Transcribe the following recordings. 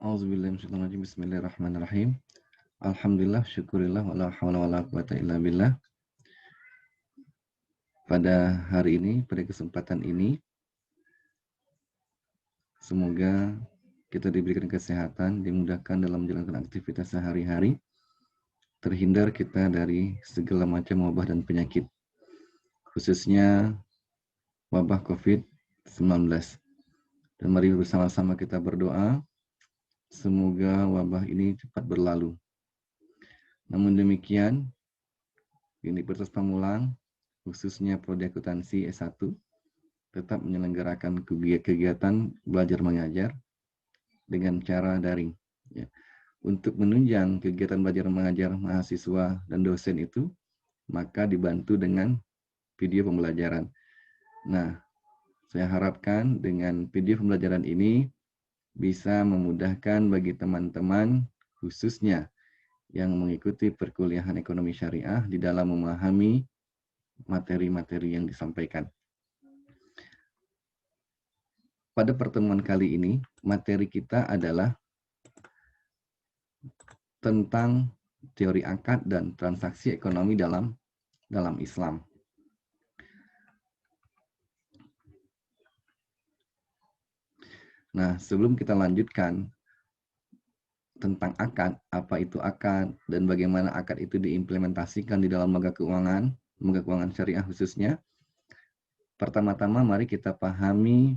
Auzubillahiminasyaitonirrajim. Bismillahirrahmanirrahim. Alhamdulillah, syukurillah, wala haula wala quwata illa billah. Pada hari ini, pada kesempatan ini, semoga kita diberikan kesehatan, dimudahkan dalam menjalankan aktivitas sehari-hari, terhindar kita dari segala macam wabah dan penyakit, khususnya wabah COVID-19. Dan mari bersama-sama kita berdoa, semoga wabah ini cepat berlalu. Namun demikian, Universitas Pamulang, khususnya Prodi Akuntansi S1, tetap menyelenggarakan kegiatan belajar mengajar dengan cara daring. Ya. Untuk menunjang kegiatan belajar mengajar mahasiswa dan dosen itu, maka dibantu dengan video pembelajaran. Nah, saya harapkan dengan video pembelajaran ini bisa memudahkan bagi teman-teman, khususnya yang mengikuti perkuliahan ekonomi syariah di dalam memahami materi-materi yang disampaikan. Pada pertemuan kali ini, materi kita adalah tentang teori akad dan transaksi ekonomi dalam Islam. Nah, sebelum kita lanjutkan tentang akad, apa itu akad, dan bagaimana akad itu diimplementasikan di dalam lembaga keuangan syariah khususnya, pertama-tama mari kita pahami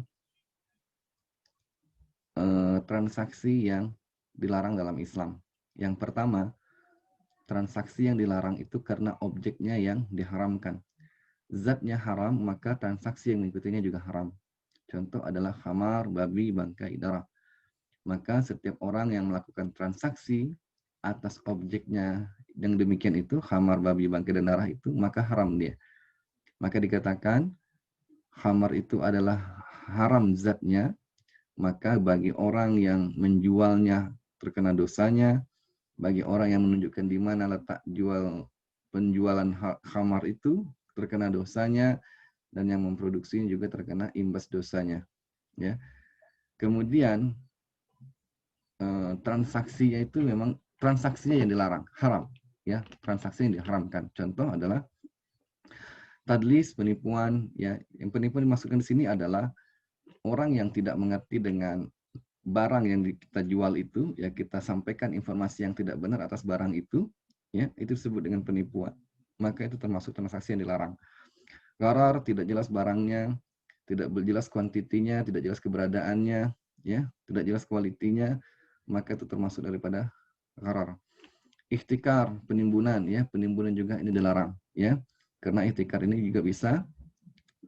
transaksi yang dilarang dalam Islam. Yang pertama, transaksi yang dilarang itu karena objeknya yang diharamkan. Zatnya haram, maka transaksi yang mengikutinya juga haram. Contoh adalah khamar, babi, bangkai, darah. Maka setiap orang yang melakukan transaksi atas objeknya yang demikian itu, khamar, babi, bangkai, dan darah itu, maka haram dia. Maka dikatakan khamar itu adalah haram zatnya, maka bagi orang yang menjualnya terkena dosanya, bagi orang yang menunjukkan di mana letak penjualan khamar itu terkena dosanya, dan yang memproduksinya juga terkena imbas dosanya. Ya. Kemudian transaksinya itu memang transaksinya yang dilarang, haram. Ya, transaksi yang diharamkan. Contoh adalah tadlis, penipuan. Ya, yang penipuan dimasukkan di sini adalah orang yang tidak mengerti dengan barang yang kita jual itu, ya kita sampaikan informasi yang tidak benar atas barang itu, ya itu disebut dengan penipuan. Maka itu termasuk transaksi yang dilarang. Gharar, tidak jelas barangnya, tidak jelas kuantitinya, tidak jelas keberadaannya, ya, tidak jelas kualitinya, maka itu termasuk daripada gharar. Ihtikar, penimbunan, ya, penimbunan juga ini dilarang, ya, karena ihtikar ini juga bisa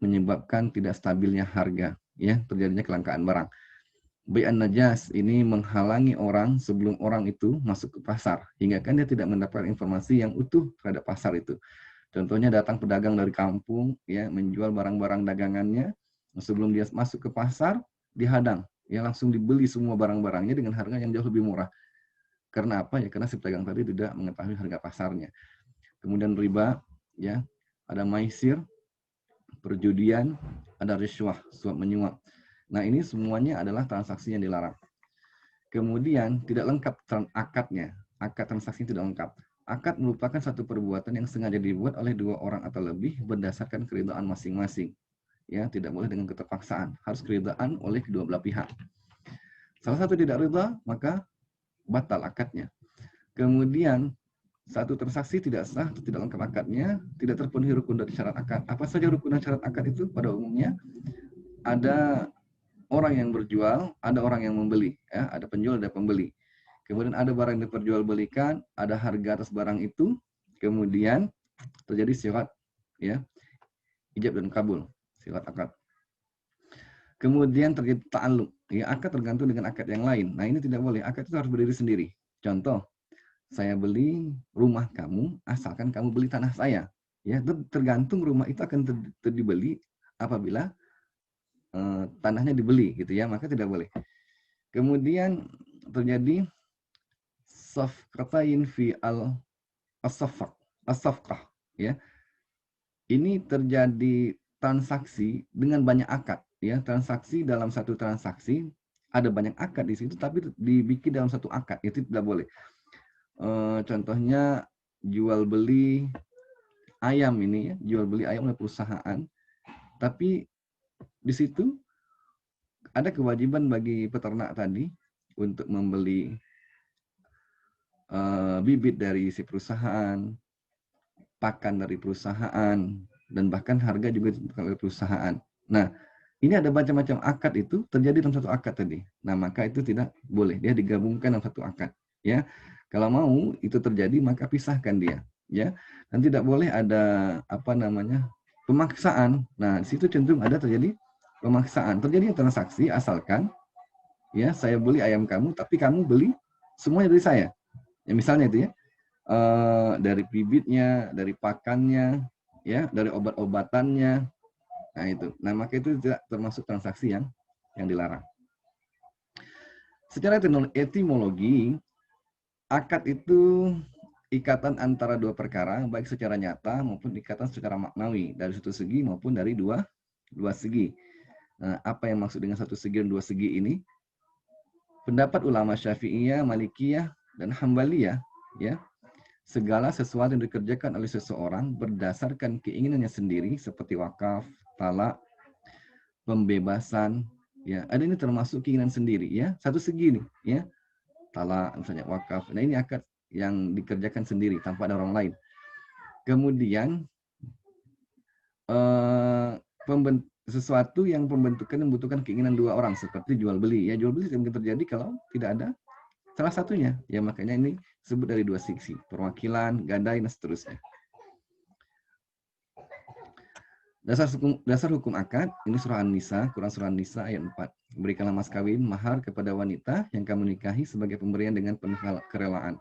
menyebabkan tidak stabilnya harga, ya, terjadinya kelangkaan barang. Bai'an najas, ini menghalangi orang sebelum orang itu masuk ke pasar, hingga kan dia tidak mendapatkan informasi yang utuh terhadap pasar itu. Contohnya datang pedagang dari kampung, ya, menjual barang-barang dagangannya, sebelum dia masuk ke pasar, dihadang, ya langsung dibeli semua barang-barangnya dengan harga yang jauh lebih murah. Karena apa? Ya karena si pedagang tadi tidak mengetahui harga pasarnya. Kemudian riba, ya, ada maisir, perjudian, ada riswah, suap menyuap. Nah ini semuanya adalah transaksi yang dilarang. Kemudian tidak lengkap akadnya, akad transaksi tidak lengkap. Akad merupakan satu perbuatan yang sengaja dibuat oleh dua orang atau lebih berdasarkan keridhaan masing-masing. Ya, tidak boleh dengan keterpaksaan, harus keridhaan oleh kedua belah pihak. Salah satu tidak ridha, maka batal akadnya. Kemudian satu transaksi tidak sah atau tidak lengkap akadnya, tidak terpenuhi rukun dari syarat akad. Apa saja rukun dan syarat akad itu? Pada umumnya ada orang yang berjual, ada orang yang membeli, ya, ada penjual, ada pembeli. Kemudian ada barang yang diperjualbelikan, ada harga atas barang itu, kemudian terjadi syarat, ya, ijab dan kabul, syarat akad. Kemudian terjadi ta'alluq, ya, akad tergantung dengan akad yang lain. Nah ini tidak boleh, akad itu harus berdiri sendiri. Contoh, saya beli rumah kamu, asalkan kamu beli tanah saya. Ya, tergantung rumah itu akan dibeli apabila tanahnya dibeli, gitu ya, maka tidak boleh. Kemudian terjadi safqatain fi as-safqah, ya. Ini terjadi transaksi dengan banyak akad, ya. Transaksi dalam satu transaksi ada banyak akad di situ, tapi dibikin dalam satu akad, itu tidak boleh. Contohnya jual beli ayam ini ya, jual beli ayam oleh perusahaan, tapi di situ ada kewajiban bagi peternak tadi untuk membeli bibit dari si perusahaan, pakan dari perusahaan, dan bahkan harga juga dari perusahaan. Nah, ini ada macam-macam akad itu terjadi dalam satu akad tadi. Nah, maka itu tidak boleh, dia digabungkan dalam satu akad. Ya, kalau mau itu terjadi maka pisahkan dia. Ya, dan tidak boleh ada apa namanya pemaksaan. Nah, di situ cenderung ada terjadi pemaksaan. Terjadi transaksi asalkan ya saya beli ayam kamu, tapi kamu beli semuanya dari saya. Ya, misalnya itu ya, dari bibitnya, dari pakannya, ya, dari obat-obatannya. Nah itu. Nah maka itu tidak termasuk transaksi yang dilarang. Secara etimologi, akad itu ikatan antara dua perkara, baik secara nyata maupun ikatan secara maknawi, dari satu segi maupun dari dua segi. Nah, apa yang maksud dengan satu segi dan dua segi ini? Pendapat ulama Syafi'iyah, Malikiyah, dan Hambaliyah, ya, segala sesuatu yang dikerjakan oleh seseorang berdasarkan keinginannya sendiri, seperti wakaf, talak, pembebasan, ya, ada ini termasuk keinginan sendiri, ya, satu segi nih, ya, talak, misalnya wakaf. Nah ini akad yang dikerjakan sendiri tanpa ada orang lain. Kemudian sesuatu yang pembentukan membutuhkan keinginan dua orang, seperti jual beli. Ya, jual beli mungkin terjadi kalau tidak ada salah satunya. Ya, makanya ini disebut dari dua sisi, perwakilan, gadai, dan seterusnya. Dasar hukum akad, ini surah An-Nisa, Quran surah An-Nisa ayat 4. Berikanlah mas kawin, mahar kepada wanita yang kamu nikahi sebagai pemberian dengan penuh kerelaan.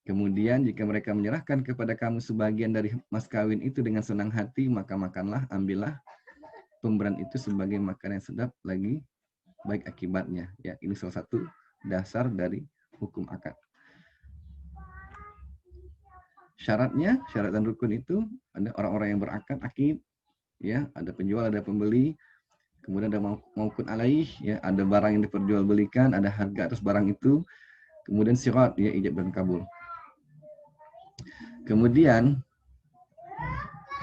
Kemudian jika mereka menyerahkan kepada kamu sebagian dari mas kawin itu dengan senang hati, maka makanlah, ambillah pemberian itu sebagai makanan yang sedap lagi baik akibatnya. Ya, ini salah satu dasar dari hukum akad. Syaratnya, syarat dan rukun itu ada orang-orang yang berakad akid, ya, ada penjual, ada pembeli, kemudian ada maukun alaih, ya, ada barang yang diperjualbelikan, ada harga atas barang itu, kemudian syirat, ya, ijab dan kabul. Kemudian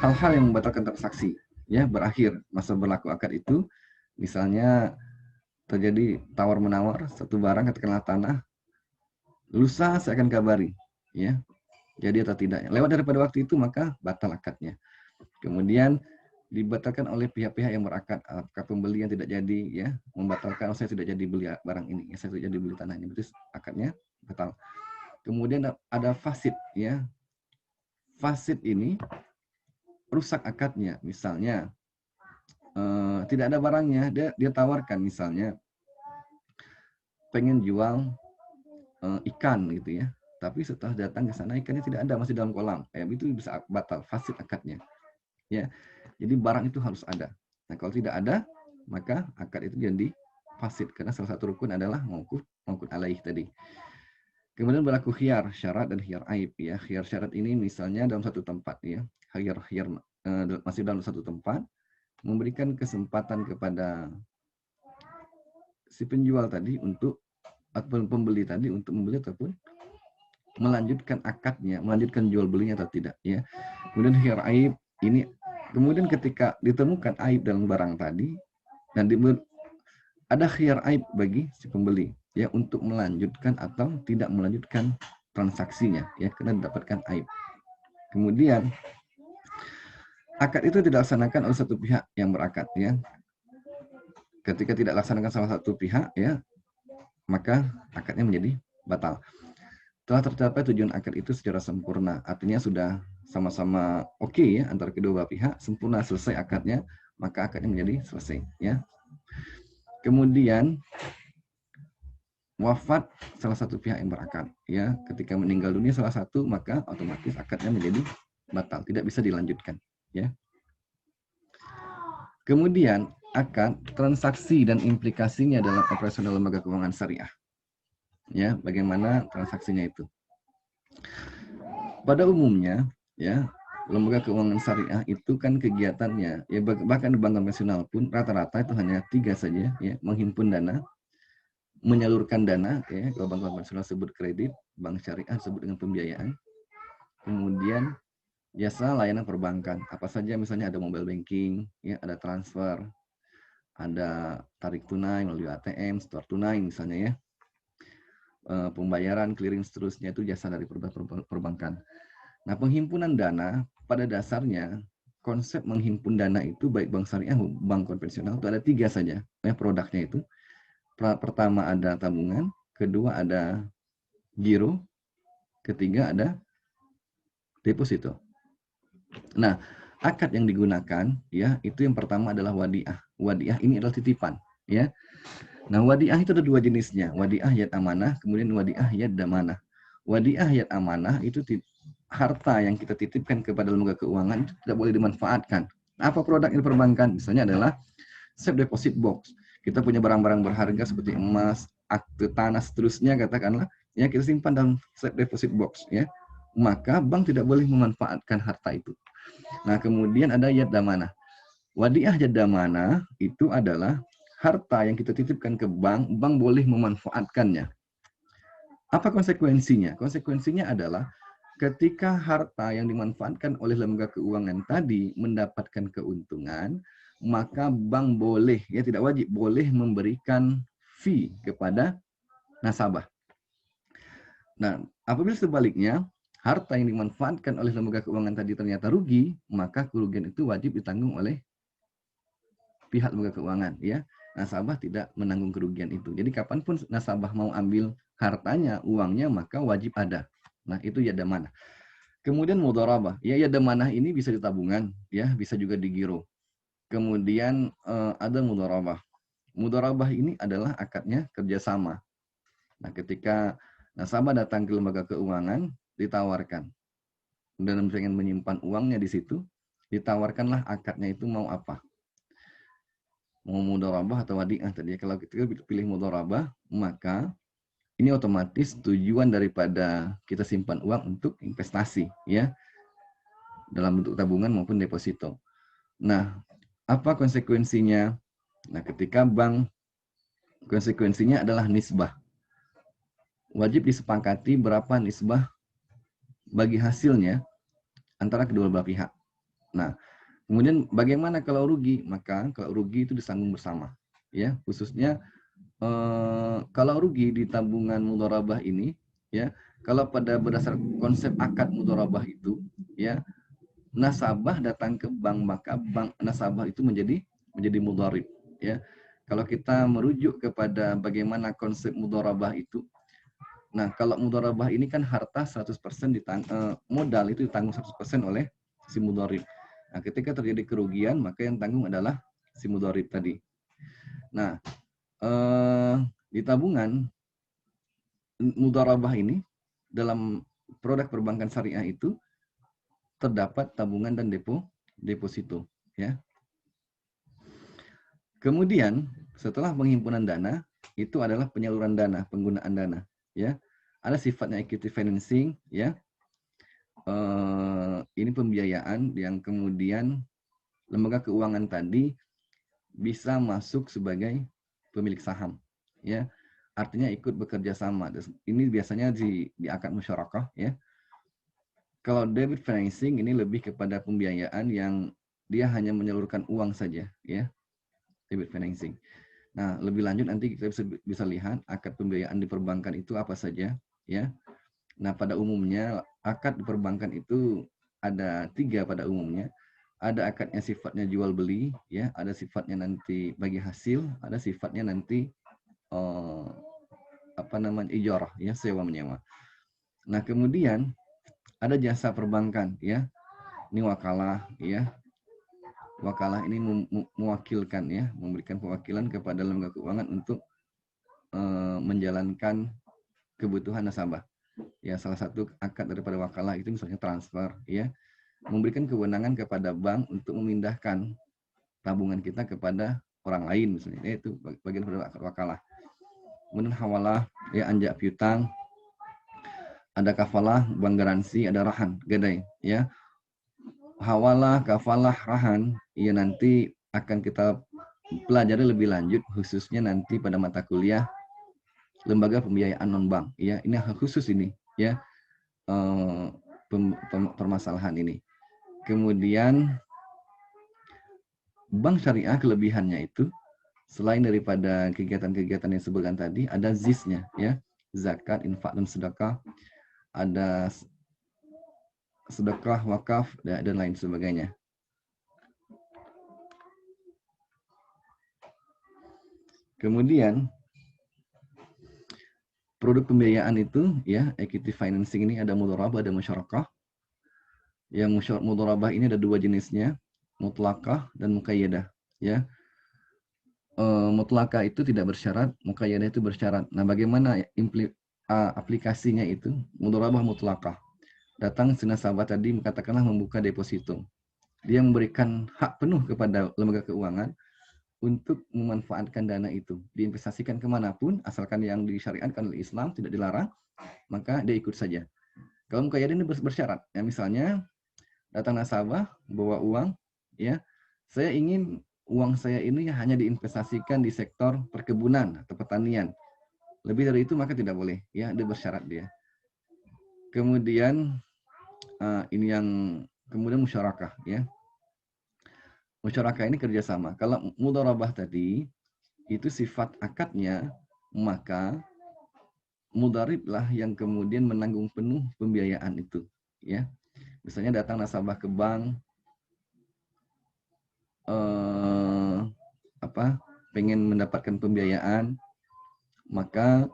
hal-hal yang membatalkan transaksi, ya, berakhir masa berlaku akad itu, misalnya terjadi tawar menawar satu barang, katakanlah tanah, lusa saya akan kabari, ya, jadi atau tidaknya. Lewat daripada waktu itu maka batal akadnya. Kemudian dibatalkan oleh pihak-pihak yang berakad, apakah pembeli yang tidak jadi, ya, membatalkan, saya tidak jadi beli barang ini, ya, saya tidak jadi beli tanahnya, berarti akadnya batal. Kemudian ada fasid, ya, fasid ini rusak akadnya, misalnya tidak ada barangnya, dia tawarkan, misalnya pengen jual ikan gitu ya, tapi setelah datang ke sana ikannya tidak ada, masih dalam kolam, itu bisa batal, fasid akadnya, ya. Jadi barang itu harus ada. Nah kalau tidak ada maka akad itu jadi fasid, karena salah satu rukun adalah maukuf alaih tadi. Kemudian berlaku khiyar syarat dan khiyar aib, ya. Khiyar syarat ini misalnya dalam satu tempat, ya, khiyar masih dalam satu tempat, memberikan kesempatan kepada si penjual tadi untuk, atau pembeli tadi untuk membeli ataupun melanjutkan akadnya, melanjutkan jual belinya atau tidak, ya. Kemudian khiyar aib ini, kemudian ketika ditemukan aib dalam barang tadi, dan ada khiyar aib bagi si pembeli, ya, untuk melanjutkan atau tidak melanjutkan transaksinya, ya, karena didapatkan aib. Kemudian akad itu dilaksanakan oleh satu pihak yang berakad, ya. Ketika tidak laksanakan salah satu pihak, ya, maka akadnya menjadi batal. Telah tercapai tujuan akad itu secara sempurna, artinya sudah sama-sama oke, ya, antara kedua pihak, sempurna, selesai akadnya, maka akadnya menjadi selesai, ya. Kemudian wafat salah satu pihak yang berakad, ya, ketika meninggal dunia salah satu, maka otomatis akadnya menjadi batal, tidak bisa dilanjutkan, ya. Kemudian akad, transaksi dan implikasinya dalam operasional lembaga keuangan syariah, ya, bagaimana transaksinya itu. Pada umumnya, ya, lembaga keuangan syariah itu kan kegiatannya, ya, bahkan di bank konvensional pun rata-rata itu hanya 3 saja, ya, menghimpun dana, menyalurkan dana, ya, kalau bank konvensional sebut kredit, bank syariah sebut dengan pembiayaan. Kemudian jasa layanan perbankan, apa saja misalnya ada mobile banking, ya, ada transfer, ada tarik tunai melalui ATM, store tunai misalnya, ya, pembayaran, clearing seterusnya itu jasa dari perbankan. Nah, penghimpunan dana pada dasarnya konsep menghimpun dana itu baik bank syariah maupun bank konvensional itu ada 3 saja, ya, produknya itu. Pertama ada tabungan, kedua ada giro, ketiga ada deposito. Nah, akad yang digunakan, ya, itu yang pertama adalah wadiah. Wadiah ini adalah titipan, ya. Nah, wadiah itu ada 2 jenisnya, wadiah yad amanah, kemudian wadiah yad damanah. Wadiah yad amanah itu harta yang kita titipkan kepada lembaga keuangan itu tidak boleh dimanfaatkan. Apa produk yang diperbankan? Misalnya adalah safe deposit box. Kita punya barang-barang berharga seperti emas, akte tanah, seterusnya, katakanlah, ya, kita simpan dalam safe deposit box, ya. Maka bank tidak boleh memanfaatkan harta itu. Nah, kemudian ada yad damanah. Wadiah yad damanah itu adalah harta yang kita titipkan ke bank, bank boleh memanfaatkannya. Apa konsekuensinya? Konsekuensinya adalah ketika harta yang dimanfaatkan oleh lembaga keuangan tadi mendapatkan keuntungan, maka bank boleh, ya, tidak wajib, boleh memberikan fee kepada nasabah. Nah, apabila sebaliknya, harta yang dimanfaatkan oleh lembaga keuangan tadi ternyata rugi, maka kerugian itu wajib ditanggung oleh pihak lembaga keuangan, ya. Nasabah tidak menanggung kerugian itu. Jadi kapanpun nasabah mau ambil hartanya, uangnya, maka wajib ada. Nah, itu ya damanah. Kemudian mudharabah, ya, damanah ini bisa di tabungan, ya, bisa juga di giro. Kemudian ada mudharabah. Mudharabah ini adalah akadnya kerjasama. Nah, ketika nasabah datang ke lembaga keuangan, ditawarkan dan pengen menyimpan uangnya di situ, ditawarkanlah akadnya itu mau apa. Mau mudharabah atau wadiah tadi. Kalau kita pilih mudharabah, maka ini otomatis tujuan daripada kita simpan uang untuk investasi, ya, dalam bentuk tabungan maupun deposito. Nah, apa konsekuensinya? Nah, ketika bank, konsekuensinya adalah nisbah. Wajib disepakati berapa nisbah bagi hasilnya antara kedua belah pihak. Nah, kemudian bagaimana kalau rugi? Maka kalau rugi itu disanggung bersama, ya, khususnya kalau rugi di tabungan mudharabah ini, ya, kalau pada berdasar konsep akad mudharabah itu, ya, nasabah datang ke bank, maka bank nasabah itu menjadi mudharib, ya. Kalau kita merujuk kepada bagaimana konsep mudharabah itu, nah, kalau mudharabah ini kan harta 100% modal itu ditanggung 100% oleh si mudharib. Nah, ketika terjadi kerugian, maka yang tanggung adalah si mudharib tadi. Nah, di tabungan mudharabah ini dalam produk perbankan syariah itu terdapat tabungan dan deposito, ya. Kemudian setelah penghimpunan dana itu adalah penyaluran dana, penggunaan dana, ya. Ada sifatnya equity financing, ya. Ini pembiayaan yang kemudian lembaga keuangan tadi bisa masuk sebagai pemilik saham, ya. Artinya ikut bekerja sama. Ini biasanya di akad musyarakah, ya. Kalau debit financing ini lebih kepada pembiayaan yang dia hanya menyalurkan uang saja, ya. Debit financing. Nah, lebih lanjut nanti kita bisa lihat akad pembiayaan di perbankan itu apa saja, ya. Nah, pada umumnya akad di perbankan itu ada 3 pada umumnya. Ada akadnya sifatnya jual beli, ya. Ada sifatnya nanti bagi hasil, ada sifatnya nanti ijarah, ya, sewa menyewa. Nah, kemudian ada jasa perbankan, ya. Ini wakalah, ya. Wakalah ini mewakilkan, ya, memberikan perwakilan kepada lembaga keuangan untuk menjalankan kebutuhan nasabah. Ya, salah satu akad daripada wakalah itu misalnya transfer, ya. Memberikan kewenangan kepada bank untuk memindahkan tabungan kita kepada orang lain misalnya. Itu bagian dari akad wakalah. Kemudian hawalah, ya, anjak piutang, ada kafalah, bank garansi, ada rahan, gadai, ya. Hawalah, kafalah, rahan, ya, nanti akan kita pelajari lebih lanjut khususnya nanti pada mata kuliah lembaga pembiayaan non bank, ya. Ini hal khusus ini, ya, permasalahan ini. Kemudian bank syariah kelebihannya itu selain daripada kegiatan-kegiatan yang disebutkan tadi, ada ZIS-nya, ya, zakat, infak, dan sedekah, ada sedekah, wakaf, dan lain sebagainya. Kemudian produk pembiayaan itu, ya, equity financing ini ada mudharabah, ada musyarakah. Yang mudharabah ini ada dua jenisnya, mutlakah dan muqayyadah, ya. Mutlakah itu tidak bersyarat, muqayyadah itu bersyarat. Nah, bagaimana aplikasinya itu? Mudharabah mutlakah. Datang si nasabah tadi katakanlah membuka deposito. Dia memberikan hak penuh kepada lembaga keuangan untuk memanfaatkan dana itu, diinvestasikan kemanapun, asalkan yang disyariatkan oleh Islam, tidak dilarang, maka dia ikut saja. Kalau muqayyadah ini bersyarat, ya, misalnya datang nasabah bawa uang, ya, saya ingin uang saya ini hanya diinvestasikan di sektor perkebunan atau pertanian. Lebih dari itu maka tidak boleh, ya, dia bersyarat dia. Kemudian ini yang kemudian musyarakah, ya. Musyarakah ini kerjasama. Kalau mudharabah tadi itu sifat akadnya, maka mudhariblah yang kemudian menanggung penuh pembiayaan itu, ya. Misalnya datang nasabah ke bank, pengen mendapatkan pembiayaan, maka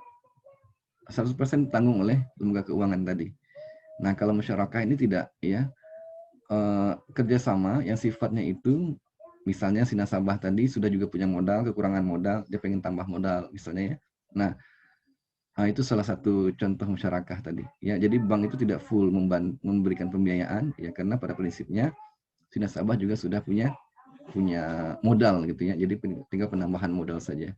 100% ditanggung oleh lembaga keuangan tadi. Nah, kalau musyarakah ini tidak, ya, kerjasama yang sifatnya itu, misalnya si nasabah tadi sudah juga punya modal, kekurangan modal, dia pengen tambah modal, misalnya, ya. Nah, itu salah satu contoh musyarakah tadi. Ya, jadi bank itu tidak full memberikan pembiayaan, ya, karena pada prinsipnya si nasabah juga sudah punya modal gitu, ya. Jadi tinggal penambahan modal saja.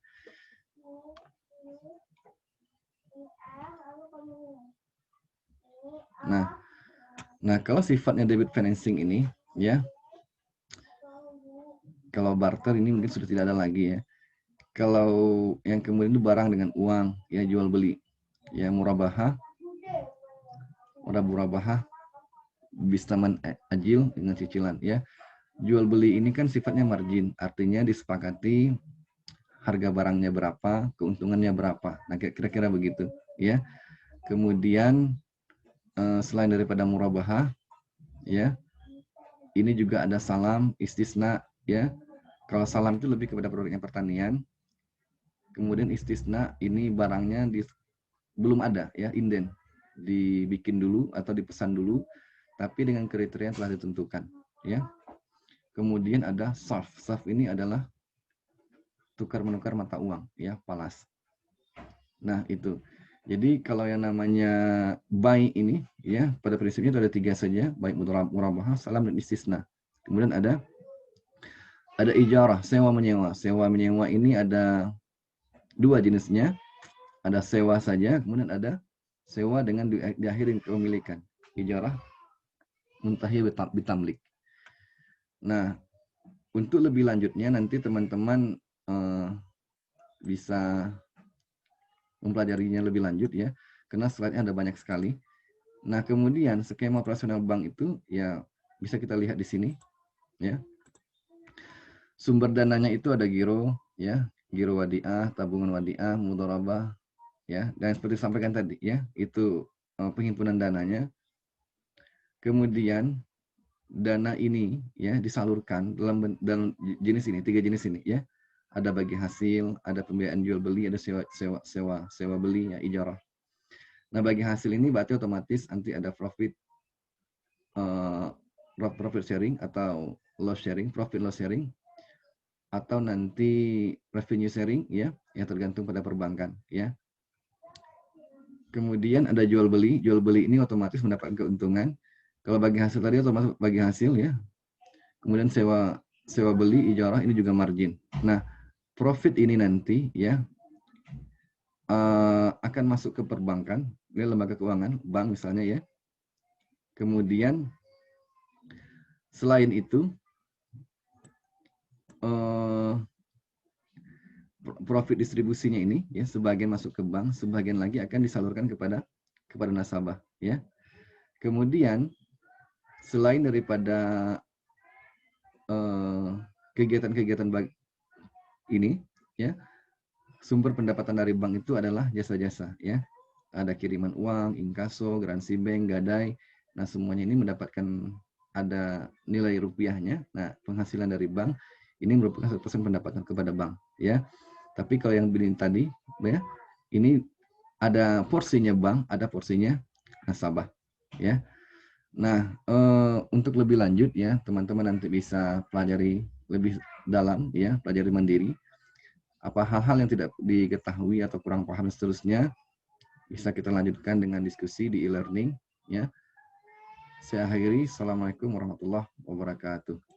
Nah, kalau sifatnya debit financing ini, ya, kalau barter ini mungkin sudah tidak ada lagi, ya. Kalau yang kemudian itu barang dengan uang, ya, jual beli, ya, murabahah, bistaman ajil dengan cicilan, ya. Jual beli ini kan sifatnya margin, artinya disepakati harga barangnya berapa, keuntungannya berapa. Nah, kira-kira begitu, ya. Kemudian selain daripada murabahah, ya, ini juga ada salam, istisna, ya. Kalau salam itu lebih kepada produknya pertanian. Kemudian istisna ini barangnya belum ada, ya, inden, dibikin dulu atau dipesan dulu, tapi dengan kriteria yang telah ditentukan, ya. Kemudian ada sarf. Sarf ini adalah tukar menukar mata uang, ya, falas. Nah, itu. Jadi kalau yang namanya buy ini, ya, pada prinsipnya itu ada 3 saja, baik murabahah, salam, dan istisna. Kemudian ada ijarah, sewa menyewa. Sewa menyewa ini ada 2 jenisnya. Ada sewa saja, kemudian ada sewa dengan diakhiri kepemilikan. Ijarah muntahi bitamlik. Nah, untuk lebih lanjutnya nanti teman-teman bisa mempelajarinya lebih lanjut, ya, karena slide-nya ada banyak sekali. Nah, kemudian skema operasional bank itu, ya, bisa kita lihat di sini, ya. Sumber dananya itu ada giro, ya, giro wadiah, tabungan wadiah, mudharabah, ya, dan seperti disampaikan tadi, ya, itu penghimpunan dananya. Kemudian dana ini, ya, disalurkan dalam jenis ini, 3 jenis ini, ya. Ada bagi hasil, ada pembiayaan jual beli, ada sewa beli, ya, ijarah. Nah, bagi hasil ini berarti otomatis nanti ada profit sharing atau loss sharing, profit loss sharing, atau nanti revenue sharing, ya, yang tergantung pada perbankan, ya. Kemudian ada jual beli ini otomatis mendapatkan keuntungan. Kalau bagi hasil tadi otomatis bagi hasil, ya. Kemudian sewa beli, ijarah ini juga margin. Nah, profit ini nanti, ya, akan masuk ke perbankan, ini lembaga keuangan, bank misalnya, ya. Kemudian selain itu profit distribusinya ini ya, sebagian masuk ke bank, sebagian lagi akan disalurkan kepada nasabah ya. Kemudian selain daripada kegiatan-kegiatan ini ya, sumber pendapatan dari bank itu adalah jasa-jasa ya. Ada kiriman uang, inkaso, garansi bank, gadai. Nah, semuanya ini mendapatkan ada nilai rupiahnya. Nah, penghasilan dari bank ini merupakan 1% pendapatan kepada bank ya. Tapi kalau yang billing tadi ya, ini ada porsinya bank, ada porsinya nasabah ya. Nah, untuk lebih lanjut ya, teman-teman nanti bisa pelajari lebih dalam ya, pelajari mandiri. Apa hal-hal yang tidak diketahui atau kurang paham dan seterusnya, bisa kita lanjutkan dengan diskusi di e-learning ya. Saya akhiri. Assalamualaikum warahmatullahi wabarakatuh.